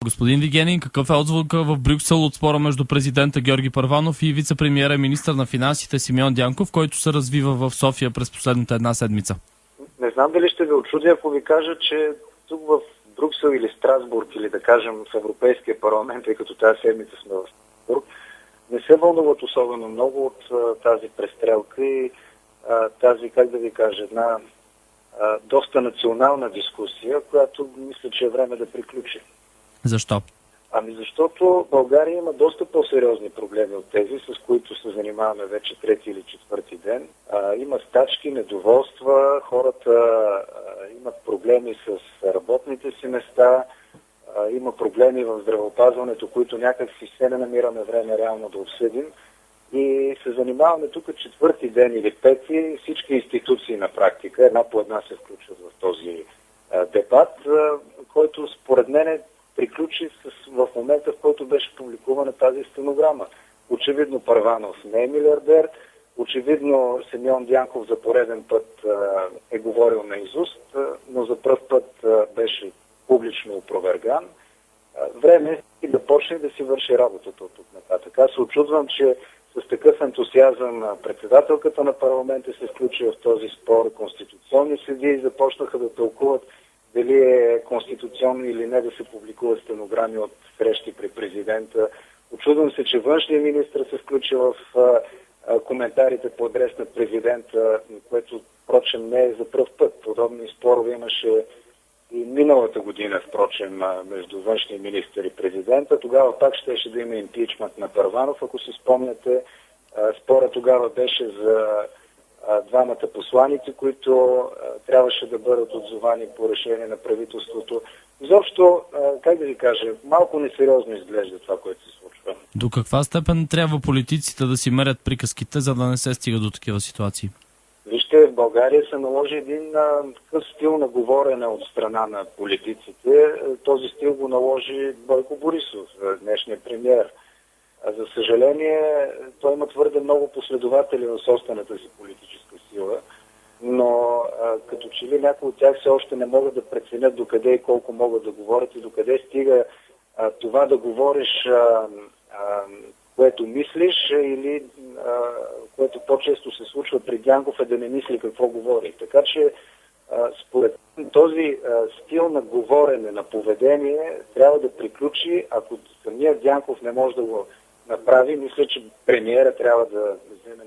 Господин Вигенин, какъв е отзвука в Брюксел от спора между президента Георги Първанов и вице-премиера и министър на финансите Симеон Дянков, който се развива в София през последната една седмица? Не знам дали ще ви очудя, ако ви кажа, че тук в Брюксел или Страсбург, или да кажем в Европейския парламент, тъй като тази седмица сме в Страсбург, не се вълнуват особено много от тази престрелка и тази, как да ви кажа, една доста национална дискусия, която мисля, че е време да приключи. Защо? Защото България има доста по-сериозни проблеми от тези, с които се занимаваме вече трети или четвърти ден. Има стачки, недоволства, хората имат проблеми с работните си места, има проблеми в здравеопазването, които някак си все не намираме време реално да обсъдим. И се занимаваме тук четвърти ден или пети, всички институции на практика, една по една се включват в този дебат, който според мен приключи в момента, в който беше публикувана тази стенограма. Очевидно Първанов не е милиардер, очевидно Симеон Дянков за пореден път е говорил наизуст, но за пръв път беше публично опроверган. Време е да почне да си върши работата от тук нататък. Аз се очудвам, че с такъв ентусиазъм председателката на парламента се включи в този спор, конституционни съдии започнаха да тълкуват дали е конституционно или не да се публикуват стенограми от срещи при президента. Очудвам се, че външният министър се включи в коментарите по адрес на президента, което, впрочем, не е за пръв път. Подобни спорове имаше и миналата година, впрочем, между външния министър и президента. Тогава пак щеше да има импичмент на Първанов, ако си спомняте. Спора тогава беше за двамата посланици, които трябваше да бъдат отзовани по решение на правителството. Изобщо, как да ви кажа, малко несериозно изглежда това, което се случва. До каква степен трябва политиците да си мерят приказките, за да не се стига до такива ситуации? Вижте, в България се наложи един такъв стил на говорене от страна на политиците. Този стил го наложи Бойко Борисов, днешният премиер. За съжаление, той има твърде много последователи в собствената си политическа сила, но като че ли някои от тях все още не могат да преценят докъде и колко могат да говорят и докъде стига това да говориш, което мислиш, или което по-често се случва при Дянков е да не мисли какво говори. Така че според този стил на говорене, на поведение трябва да приключи. Ако самият Дянков не може да го направи, мисля, че премиера трябва да вземе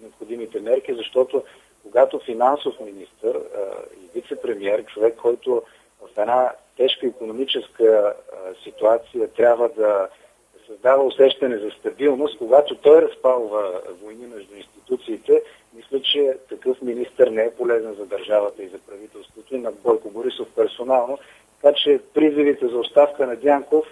необходимите мерки, защото когато финансов министър и вице-премиер, човек, който в една тежка икономическа ситуация трябва да създава усещане за стабилност, когато той разпалва войни между институциите, мисля, че такъв министър не е полезен за държавата и за правителството и на Бойко Борисов персонално. Така че призивите за оставка на Дянков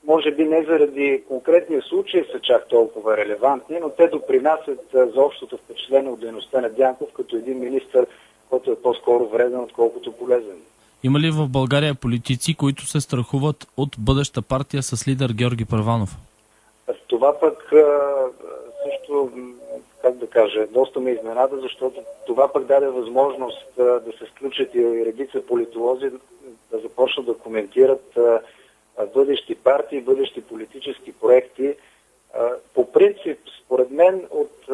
може би не заради конкретния случай са чак толкова релевантни, но те допринасят за общото впечатление от дейността на Дянков като един министър, който е по-скоро вреден, отколкото полезен. Има ли в България политици, които се страхуват от бъдеща партия с лидер Георги Първанов? Това пък също, как да кажа, доста ме изненада, защото това пък даде възможност да се включат и редица политолози да започнат да коментират бъдещи партии, бъдещи политически проекти. По принцип, според мен, от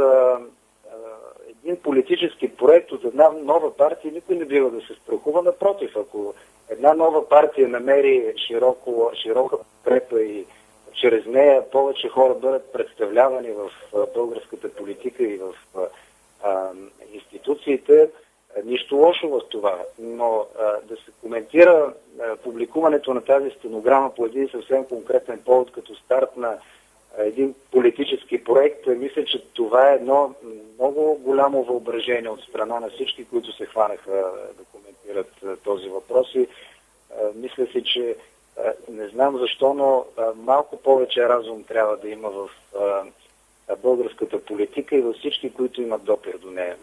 един политически проект, от една нова партия, никой не бива да се страхува. Напротив, ако една нова партия намери широка подкрепа и чрез нея повече хора бъдат представлявани в българската политика и в институциите, нищо лошо в това. Но да се коментира публикуването на тази стенограма по един съвсем конкретен повод като старт на един политически проект, мисля, че това е едно много голямо въображение от страна на всички, които се хванаха да коментират този въпрос. И мисля си, че не знам защо, но малко повече разум трябва да има в българската политика и във всички, които имат допир до нея.